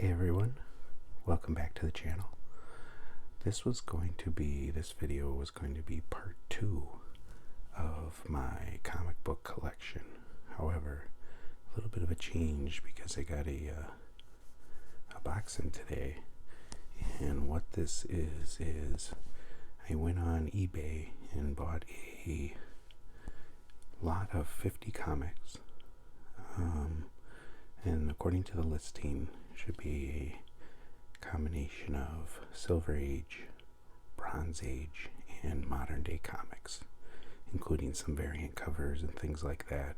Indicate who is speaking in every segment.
Speaker 1: Hey everyone, welcome back to the channel. This video was going to be part 2 of my comic book collection. However, a little bit of a change because I got a box in today. And what this is I went on eBay and bought a lot of 50 comics. And according to the listing, should be a combination of Silver Age, Bronze Age, and modern day comics, including some variant covers and things like that.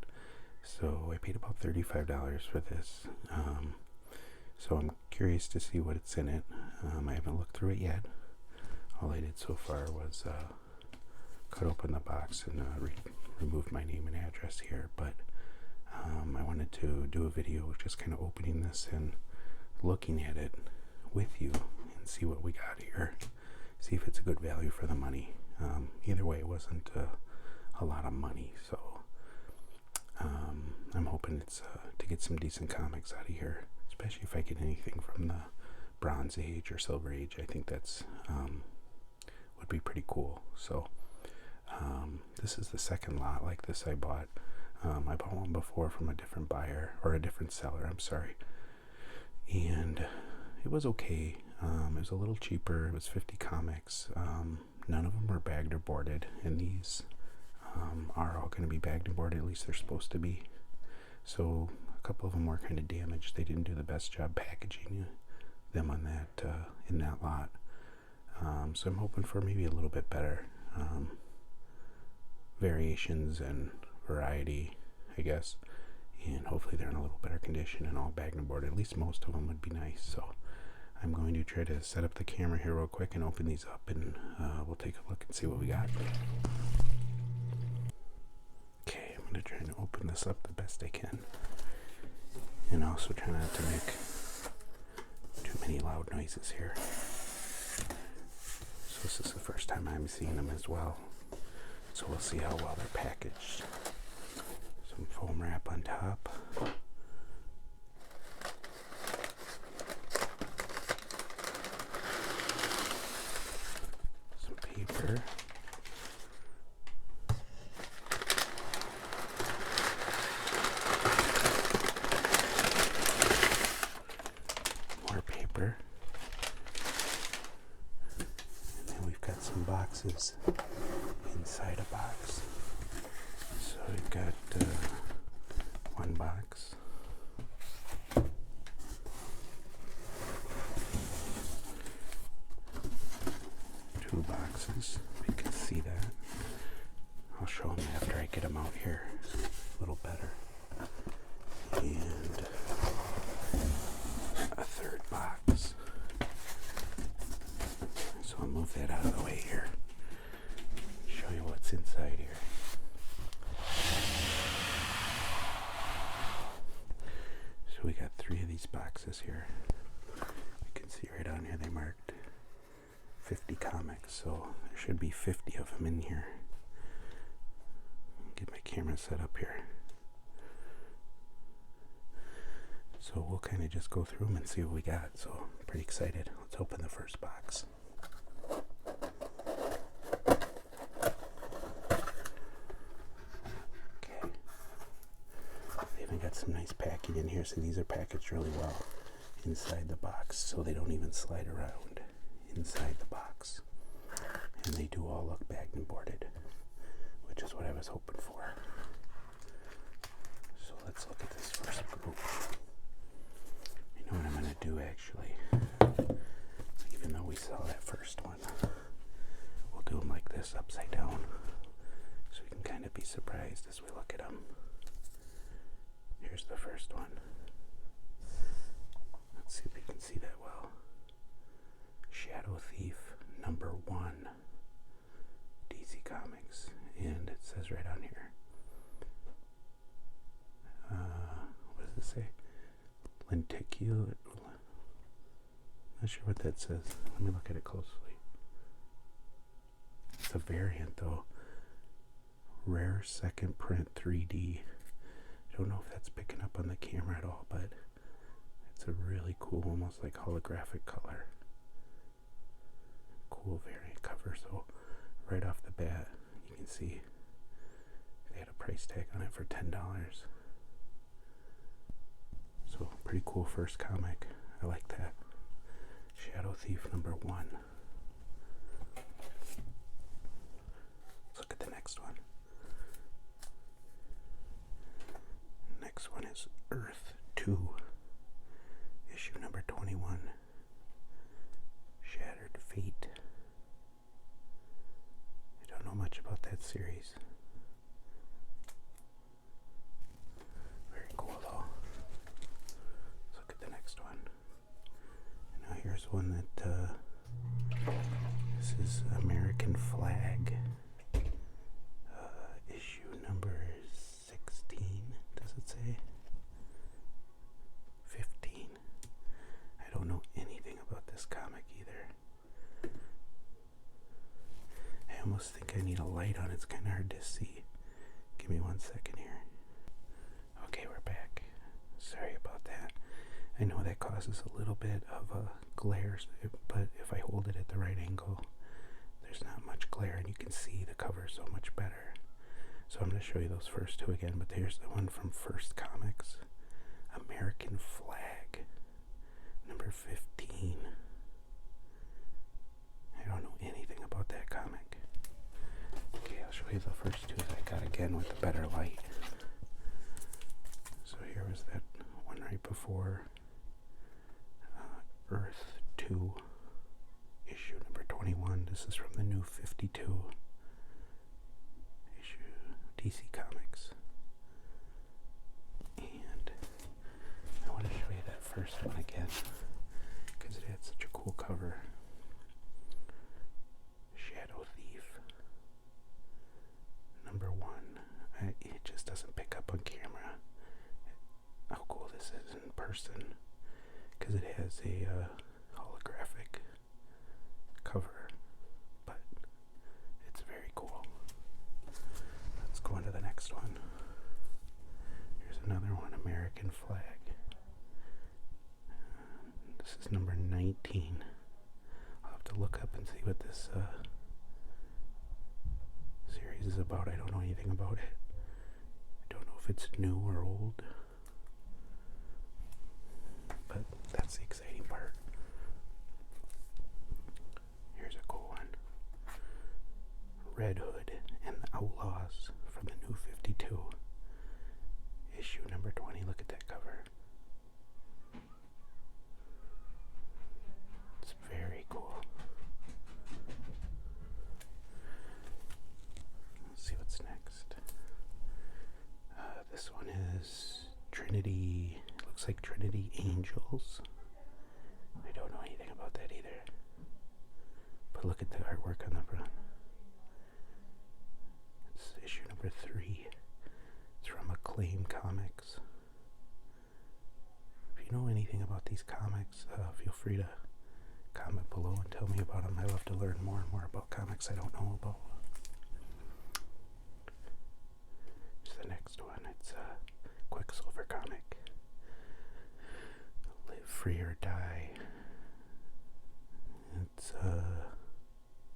Speaker 1: So I paid about $35 for this. So I'm curious to see what it's in it. I haven't looked through it yet. All I did so far was cut open the box and remove my name and address here. But I wanted to do a video of just kind of opening this and looking at it with you and see what we got here. See if it's a good value for the money. Either way, it wasn't a lot of money. So I'm hoping it's to get some decent comics out of here, especially if I get anything from the Bronze Age or Silver Age. I think that's would be pretty cool. So this is the second lot like this I bought. I bought one before from a different buyer, or a different seller, I'm sorry. And it was okay. It was a little cheaper. It was 50 comics. None of them were bagged or boarded, and these are all going to be bagged and boarded. At least they're supposed to be. So a couple of them were kind of damaged. They didn't do the best job packaging them on that in that lot. So I'm hoping for maybe a little bit better variations and variety, I guess, and hopefully they're in a little better condition and all bagged and boarded. At least most of them would be nice. So I'm going to try to set up the camera here real quick and open these up, and we'll take a look and see what we got. Okay, I'm going to try to open this up the best I can, and also try not to make too many loud noises here. So this is the first time I'm seeing them as well, so we'll see how well they're packaged. Some foam wrap on top. Some paper. More paper. And then we've got some boxes inside a box. So we've got one box, two boxes, you can see that. I'll show them after I get them out here a little better. And a third box. So I'll move that out of the way here. Show you what's inside here. So we got 3 of these boxes here. You can see right on here they marked 50 comics, so there should be 50 of them in here. Get my camera set up here. So we'll kind of just go through them and see what we got. So pretty excited. Let's open the first box. Got some nice packing in here, so these are packaged really well inside the box, so they don't even slide around inside the box, and they do all look bagged and boarded, which is what I was hoping for. So let's look at this first group. You know what I'm going to do actually, even though we saw that first one, we'll do them like this, upside down, so we can kind of be surprised as we look at them. Here's the first one. Let's see if we can see that well. Shadow Thief #1, DC Comics, and it says right on here. What does it say? Lenticular. Not sure what that says. Let me look at it closely. It's a variant though. Rare second print 3D. I don't know if that's picking up on the camera at all, but it's a really really cool, almost like holographic color. Cool variant cover. So right off the bat, you can see they had a price tag on it for $10. So pretty cool first comic. I like that. Shadow Thief #1. Let's look at the next one. Next one is Earth 2, issue number 21. Shattered Fate. I don't know much about that series. Very cool though. Let's look at the next one. Now here's one that this is American Flag, issue number 16. Does it say 15? I don't know anything about this comic either. I almost think I need a light on. It's kind of hard to see. Give me 1 second here. Okay, we're back. Sorry about that. I know that causes a little bit of a glare, but if I hold it at the right angle, there's not much glare and you can see the cover so much better. So I'm going to show you those first two again, but here's the one from First Comics, American Flag, number 15. I don't know anything about that comic. Okay, I'll show you the first two that I got again with a better light. So here was that one right before, Earth 2, issue number 21. This is from the new 52 issue, DC Comics. And I want to show you that first one again because it had such a cool cover. Shadow Thief #1. It just doesn't pick up on camera how cool this is in person, because it has a holographic cover, but it's very cool. Let's go on to the next one. Here's another one, American Flag. This is number 19. I'll have to look up and see what this series is about. I don't know anything about it. I don't know if it's new or old, but that's the exciting part. Here's a cool one. Red Hood and the Outlaws from the new 52. Issue number 20. Look at that cover. It's very cool. Let's see what's next. This one is Trinity. Looks like Trinity Angels. I don't know anything about that either. But look at the artwork on the front. It's issue number 3. It's from Acclaim Comics. If you know anything about these comics, feel free to comment below and tell me about them. I love to learn more and more about comics I don't know about. Here's the next one. It's a Quicksilver comic. Live Free or Die. It's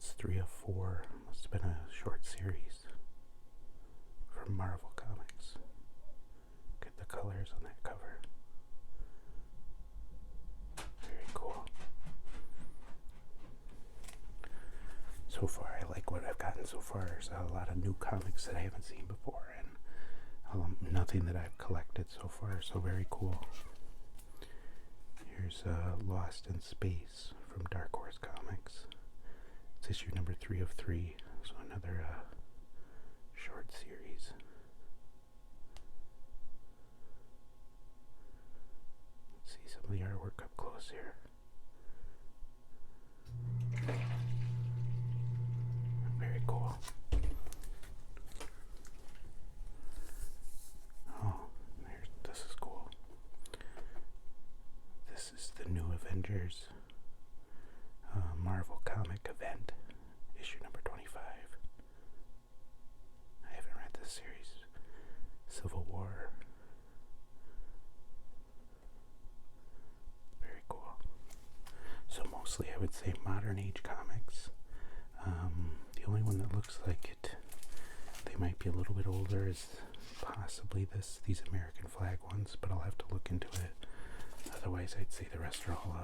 Speaker 1: 3 of 4. Must have been a short series from Marvel Comics. Look at the colors on that cover. Very cool. So far, I like what I've gotten so far. There's a lot of new comics that I haven't seen before, and nothing that I've collected so far, so very cool. Here's Lost in Space from Dark Horse Comics. It's issue number 3 of 3, so another short series. Let's see some of the artwork up close here. Very cool. Oh, this is cool. This is the new Avengers Marvel comic event, issue number 25. I haven't read this series. Civil War. Very mostly I would say modern age comics. The only one that looks like it, they might be a little bit older, is possibly these American flag ones, but I'll have to look into it. Otherwise, I'd say the rest are all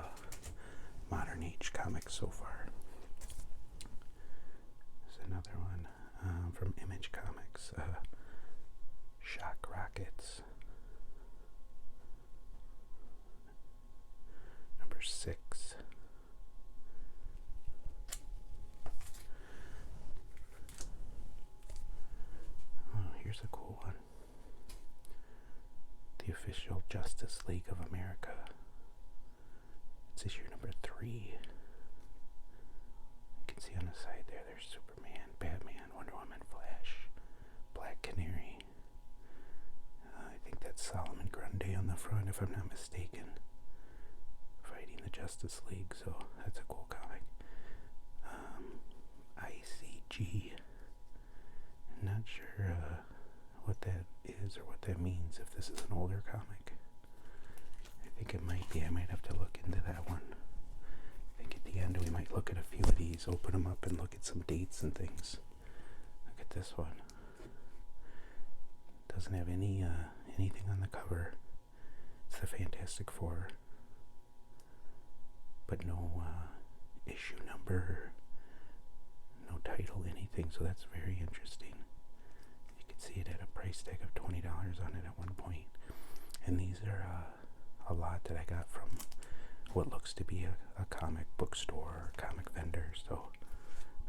Speaker 1: modern age comics so far. There's another one from Image Comics, Shock Rockets. Number 6. Oh, here's a cool one. The Official Justice League of America. It's issue number 3. You can see on the side there's Superman, Batman, Wonder Woman, Flash, Black Canary. I think that's Solomon Grundy on the front, if I'm not mistaken, fighting the Justice League, so that's a cool comic. ICG. Not sure what that is or what that means, if this is an older comic. I think it might be. I might have to look into that one. I think at the end we might look at a few of these, open them up and look at some dates and things. Look at this one. Doesn't have anything on the cover. It's the Fantastic Four, but no issue number, no title, anything, so that's very interesting. You can see it at a price tag of $20 on it at one point. And these are a lot that I got from what looks to be a comic book store or comic vendor, so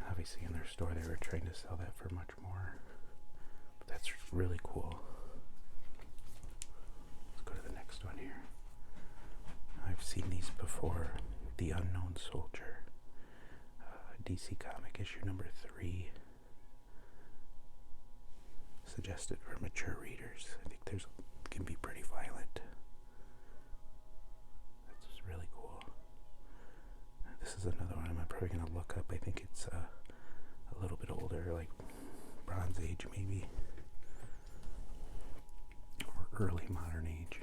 Speaker 1: obviously in their store they were trying to sell that for much more. But that's really cool. Let's go to the next one here. I've seen these before. The Unknown Soldier, DC comic, issue number 3. Suggested for mature readers. I think can be pretty violent. That's really cool. This is another one I'm probably going to look up. I think it's a little bit older, like Bronze Age maybe, or early modern age.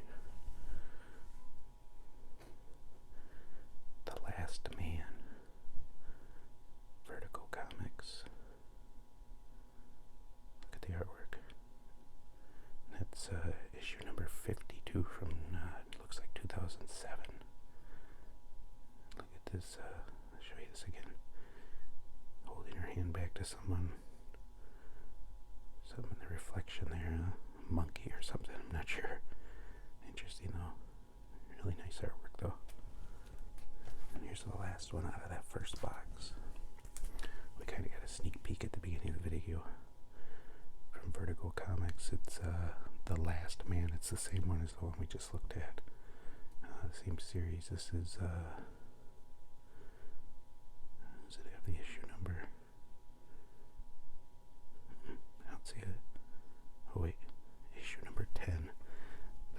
Speaker 1: The Last Man. Vertigo Comics. Look at the artwork. That's issue number 52 from, it looks like 2007. Look at this, I'll show you this again. Holding her hand back to someone. Something in the reflection there, a monkey or something, I'm not sure. Interesting though. Really nice artwork though. And here's the last one out of that first box. We kind of got a sneak peek at the beginning of the video. From Vertigo Comics, it's The Last Man. It's the same one as the one we just looked at. The same series. This is, does it have the issue number? I don't see it. Oh wait, issue number 10.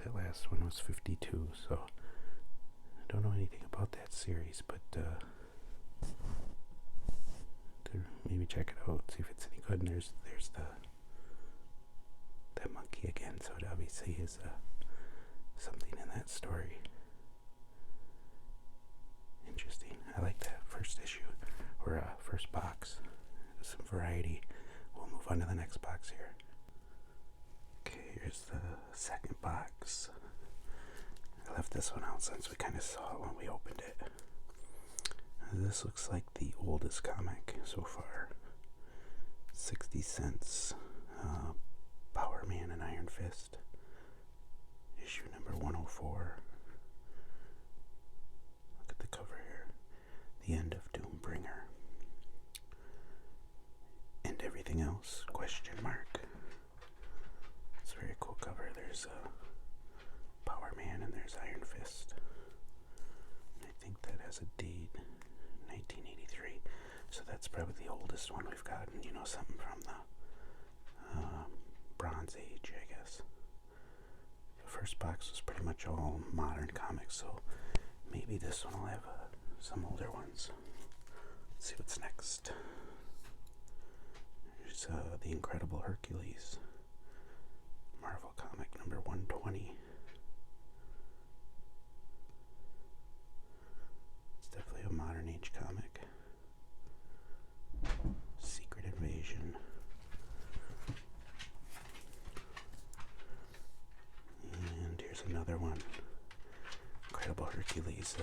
Speaker 1: That last one was 52, so I don't know anything about that series, but maybe check it out, see if it's any good. And there's that monkey again, so it obviously is something in that story. Interesting. I like that first issue, or first box. There's some variety. We'll move on to the next box here. Okay, here's the second box. I left this one out since we kind of saw it when we opened it. This looks like the oldest comic so far. 60 cents. Power Man and Iron Fist. Issue number 104. Look at the cover here. The End of Doombringer. And everything else? Question mark. It's a very cool cover. There's Power Man and there's Iron Fist. I think that has a date, 1983. So that's probably the oldest one we've gotten. You know, something from the Bronze Age, I guess. The first box was pretty much all modern comics, so maybe this one will have some older ones. Let's see what's next. There's The Incredible Hercules. Marvel comic number 120. It's definitely a modern age Incredible Hercules,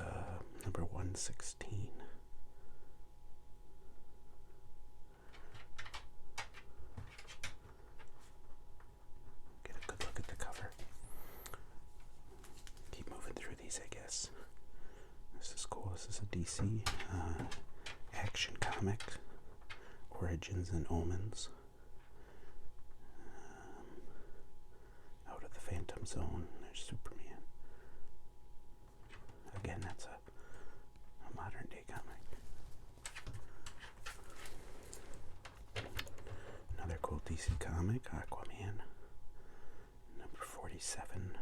Speaker 1: number 116. Get a good look at the cover. Keep moving through these, I guess. This is cool. This is a DC action comic. Origins and Omens. Out of the Phantom Zone, there's Superman. Again, that's a modern day comic. Another cool DC comic, Aquaman. Number 47.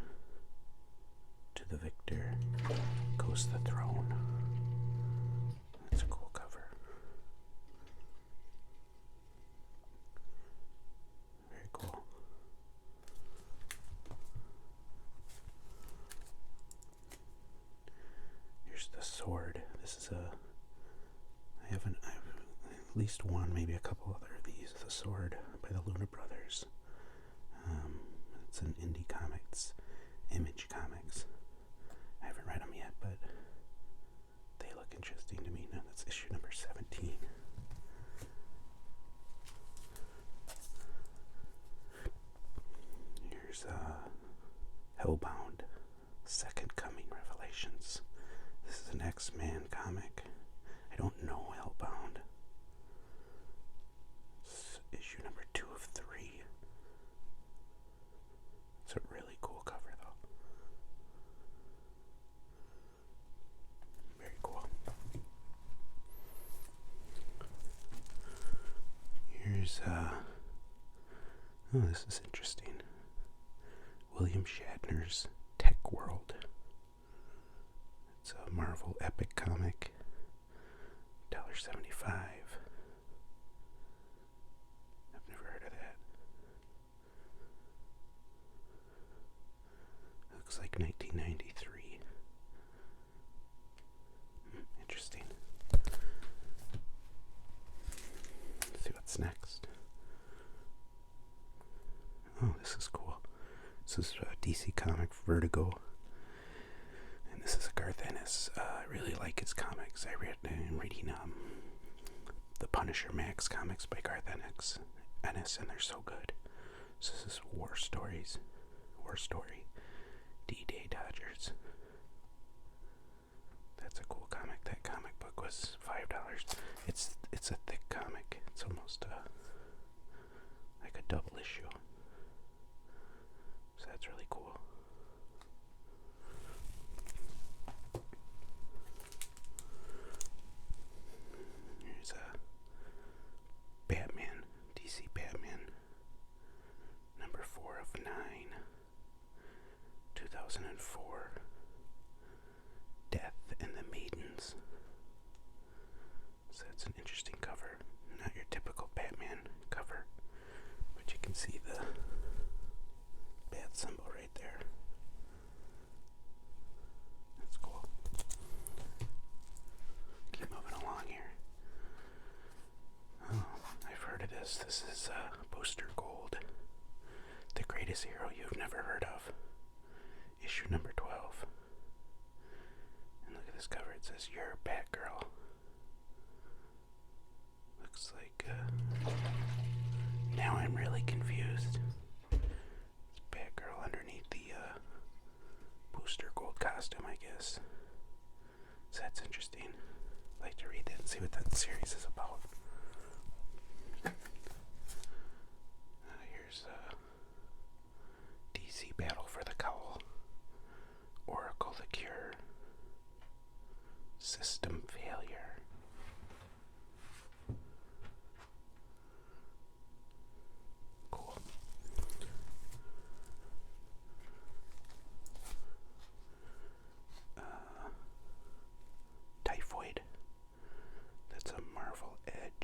Speaker 1: To the Victor. Goes the Throne. That's a cool cover. Very cool. Here's the Sword. This is I've at least one, maybe a couple other of these. The Sword by the Luna Brothers. It's an indie comic. It's Image Comics. I haven't read them yet, but they look interesting to me. Now that's issue number 17. Here's Hellbound, Second Coming Revelations. This is an X-Men comic. I don't know Hellbound. It's issue number 2 of 3. It's a really cool cover, though. Very cool. Here's, oh, this is interesting. William Shatner's Tech World. It's a Marvel epic comic. $1.75. I've never heard of that. Looks like 1993. Interesting. Let's see what's next. Oh, this is cool. This is DC comic Vertigo. And this is a Garth Ennis. I really like his comics. I'm reading the Punisher Max comics by Garth Ennis, and they're so good. So this is War Story, D-Day Dodgers. That's a cool comic. That comic book was $5. It's a thick comic. It's almost like a double issue. So that's really cool. Here's Batman, DC Batman, number 4 of 9, 2004, Death and the Maidens. So that's an interesting cover. Not your typical Batman cover, but you can see the bat symbol right there. That's cool. Keep moving along here. Oh, I've heard of this. This is Booster Gold. The Greatest Hero You've Never Heard Of. Issue number 12. And look at this cover. It says, "You're Batgirl." Looks like, now I'm really confused. It's Batgirl underneath the Booster Gold costume, I guess. So that's interesting. I'd like to read that and see what that series is about. Here's DC Battle for the Cowl. Oracle the Cure. System Failure. Cool. Typhoid. That's a Marvel Edge.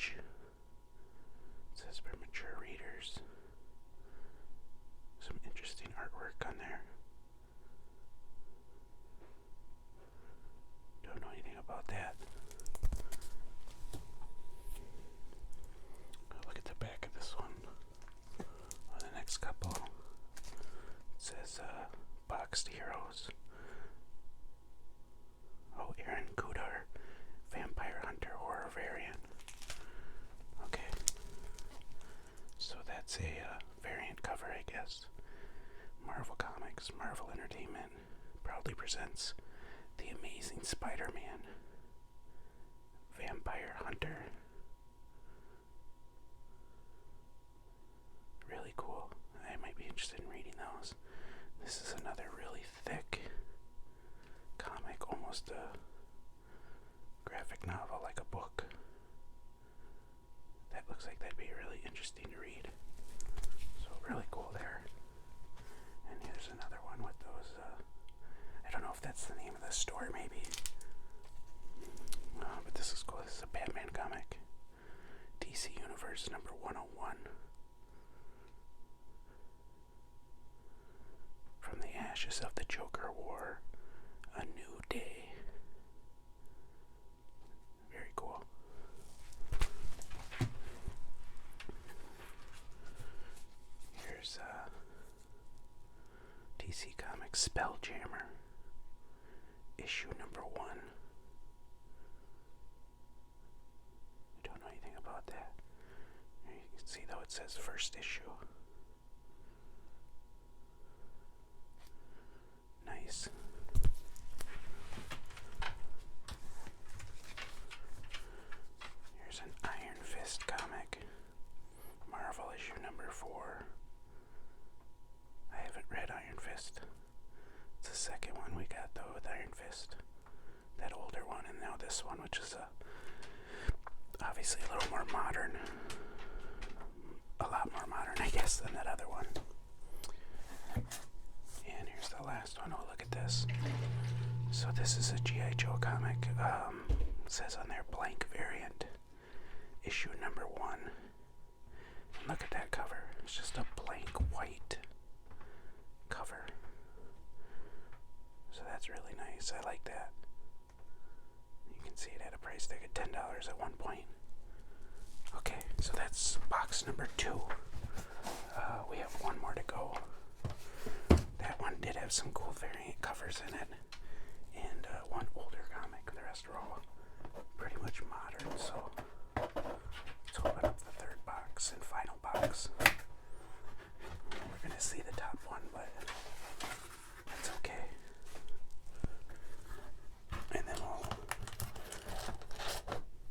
Speaker 1: The Amazing Spider-Man, Vampire Hunter. Really cool. I might be interested in reading those. This is another really thick comic, almost a graphic novel, like a book. That looks like that'd be really interesting to read. So really cool there. And here's another one with those, I don't know if that's the name of the store, maybe. But this is cool. This is a Batman comic. DC Universe number 101. From the ashes of the Joker War, a new day. Very cool. Here's DC Comics Spelljammer, issue number 1. I don't know anything about that. Here you can see though it says first issue. Nice. Here's an Iron Fist comic. Marvel issue number 4. I haven't read Iron Fist. It's the second one we got though with Iron Fist. That older one, and now this one, which is obviously a little more modern. A lot more modern, I guess, than that other one. And here's the last one. Oh, look at this. So this is a G.I. Joe comic. It says on there blank variant. Issue number 1. And look at that cover. It's just a blank white cover. So that's really nice. I like that. You can see it had a price tag of $10 at one point. Okay, so that's box number 2. We have one more to go. That one did have some cool variant covers in it, and one older comic. The rest are all pretty much modern, so let's open up the third box and final box. We're going to see the top one, but that's okay. And then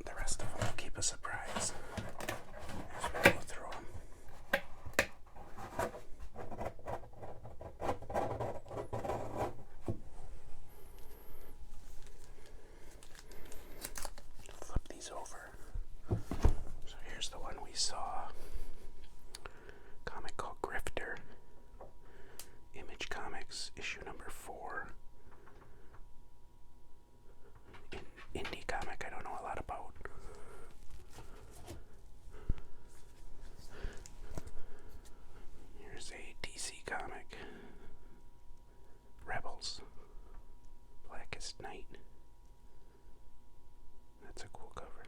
Speaker 1: the rest of them will keep a surprise as we go through them. Flip these over. So here's the one we saw. Comic called Grifter. Image Comics, issue number 4. Indie comic I don't know a lot about. Here's a DC comic. Rebels. Blackest Night. That's a cool cover.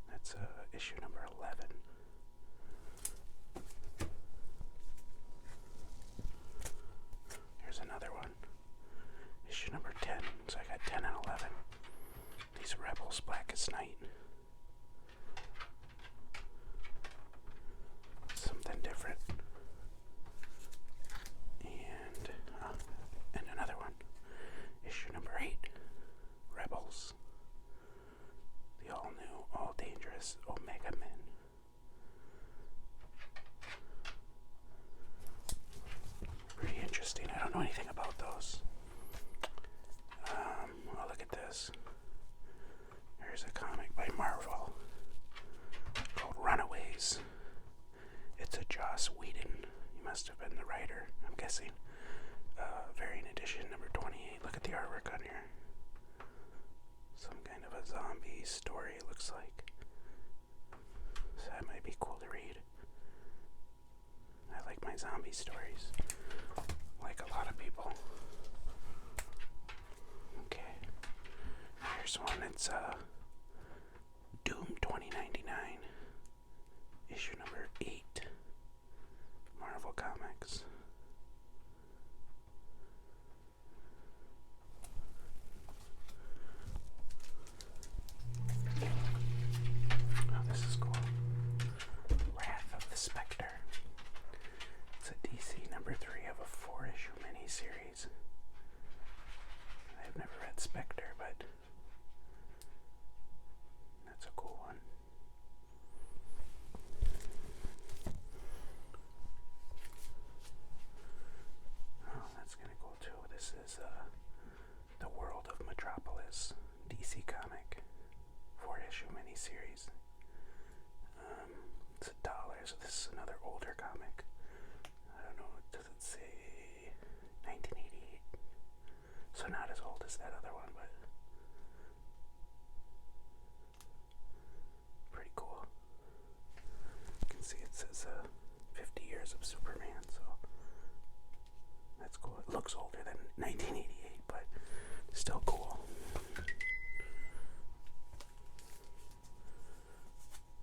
Speaker 1: That's issue number 11. Here's another one. Issue number 10. So I got 10 and 11. These Rebels, Blackest Night. Something different. And another one. Issue number 8. Rebels. The all-new, all-dangerous Omega Men. Pretty interesting. I don't know anything about those. Oh, look at this. Here's a comic by Marvel called Runaways. It's a Joss Whedon. He must have been the writer, I'm guessing. Variant edition number 28. Look at the artwork on here. Some kind of a zombie story, it looks like. So that might be cool to read. I like my zombie stories. Like a lot of people. Okay. Here's one that's Doom 2099. Issue number 8. Marvel Comics. Oh, this is cool. Wrath of the Spectre. It's a DC number 3. miniseries. It's $1, so this is another older comic. I don't know, does it say 1988? So not as old as that other one, but pretty cool. You can see it says 50 years of Superman, so that's cool. It looks older than 1988, but still cool.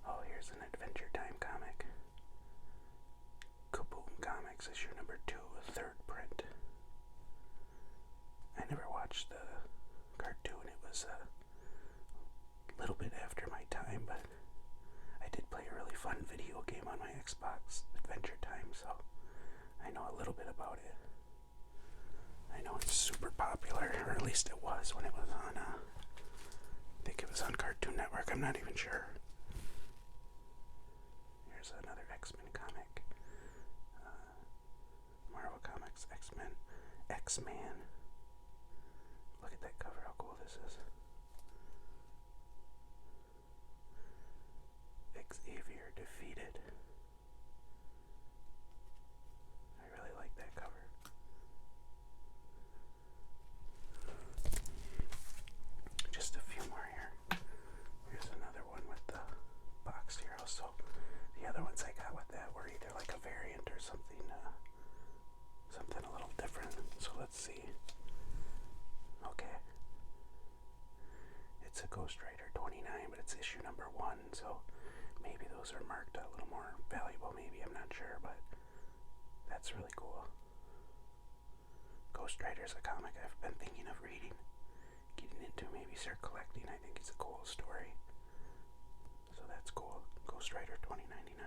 Speaker 1: Oh, here's an Adventure Time comic. Kaboom Comics, issue number 2, 3rd print. I never watched the cartoon. It was a little bit after my time, but I did play a really fun video game on my Xbox, Adventure Time, so I know a little bit about it. I know it's super popular, or at least it was when it was on, I think it was on Cartoon Network, I'm not even sure. Here's another X-Men comic. Marvel Comics, X-Men, X-Man. Look at that cover, how cool this is. Xavier defeated. I really like that cover. Just a few more here. Here's another one with the boxed heroes. So the other ones I got with that were either like a variant or something a little different. So let's see. Okay. It's a Ghost Rider 29, but it's issue number 1, so maybe those are marked a little more valuable, maybe, I'm not sure, but that's really cool. Ghost Rider's a comic I've been thinking of reading, getting into, maybe start collecting. I think it's a cool story. So that's cool. Ghost Rider 2099.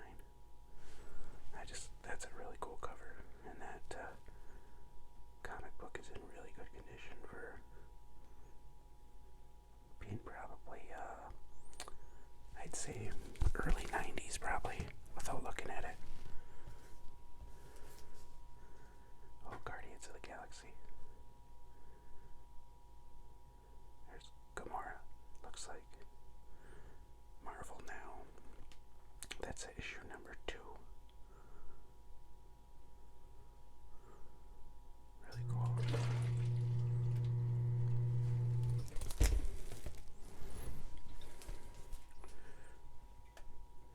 Speaker 1: That's a really cool cover, and that comic book is in really good condition for being probably, I'd say early 90s probably, without looking at it. Oh, Guardians of the Galaxy. There's Gamora. Looks like Marvel Now. That's issue number 2. Really cool.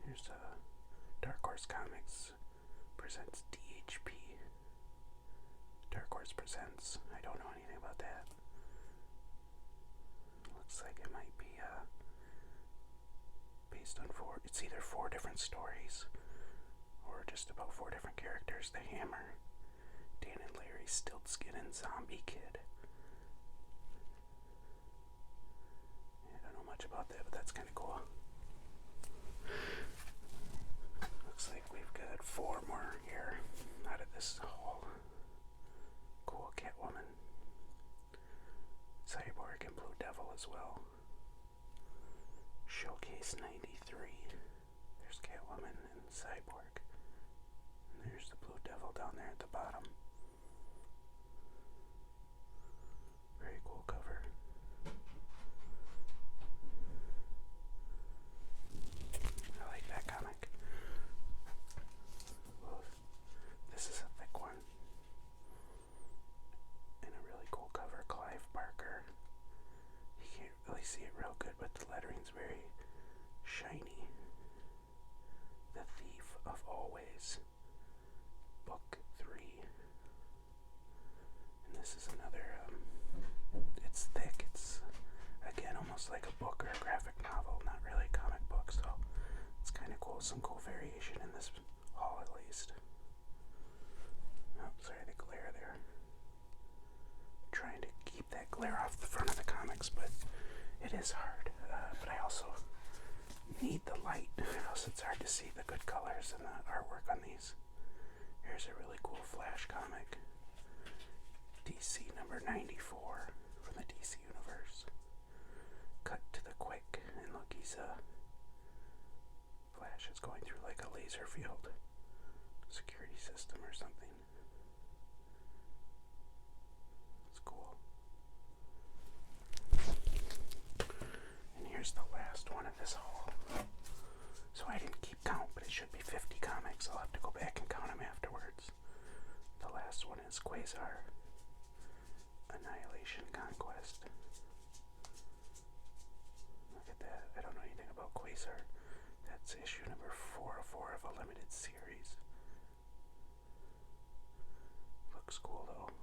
Speaker 1: Here's Dark Horse Comics presents DHP. Dark Horse presents. I don't know anything about that. Looks like it might be based on it's either 4 different stories or just about 4 different characters. The Hammer, Dan and Larry, Stiltskin, and Zombie Kid. I don't know much about that, but that's kind of cool. Looks like we've got 4 more here out of this haul. Cool. Catwoman, Cyborg, and Blue Devil as well. Showcase 93. There's Catwoman and Cyborg. And there's the Blue Devil down there at the bottom. Very cool cover. I like that comic. Well, this is a thick one. And a really cool cover. Clive Barker. You can't really see it real good, but the lettering's very shiny. The Thief of Always. Book 3. And this is another, it's thick. It's, again, almost like a book or a graphic novel, not really a comic book, so it's kind of cool. Some cool variation in this haul, at least. Oh, sorry, the glare there. I'm trying to keep that glare off the front of the comics, but it is hard. But I also need the light, or else it's hard to see the good colors and the artwork on these. Here's a really cool Flash comic. DC number 94 from the DC universe. Cut to the quick, and look, he's Flash is going through like a laser field security system or something. It's cool. And here's the last one of this haul. should be 50 comics. I'll have to go back and count them afterwards. The last one is Quasar Annihilation Conquest. Look at that. I don't know anything about Quasar. That's issue number 404 of a limited series. Looks cool though.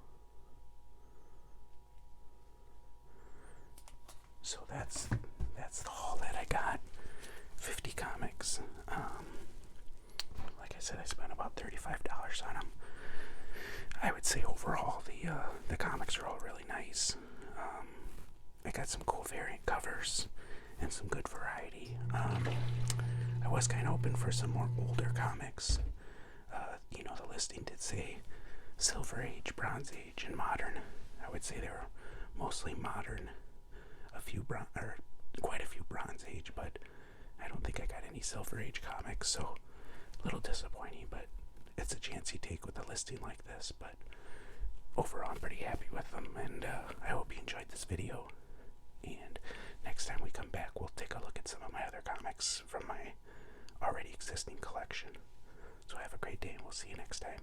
Speaker 1: So that's the haul that I got. 50 comics. Like I said, I spent about $35 on them. I would say overall the comics are all really nice. I got some cool variant covers and some good variety. I was kind of open for some more older comics. The listing did say Silver Age, Bronze Age, and Modern. I would say they were mostly modern. Quite a few Bronze Age, but I don't think I got any Silver Age comics, so a little disappointing, but it's a chance you take with a listing like this. But overall, I'm pretty happy with them, and I hope you enjoyed this video. And next time we come back, we'll take a look at some of my other comics from my already existing collection. So have a great day, and we'll see you next time.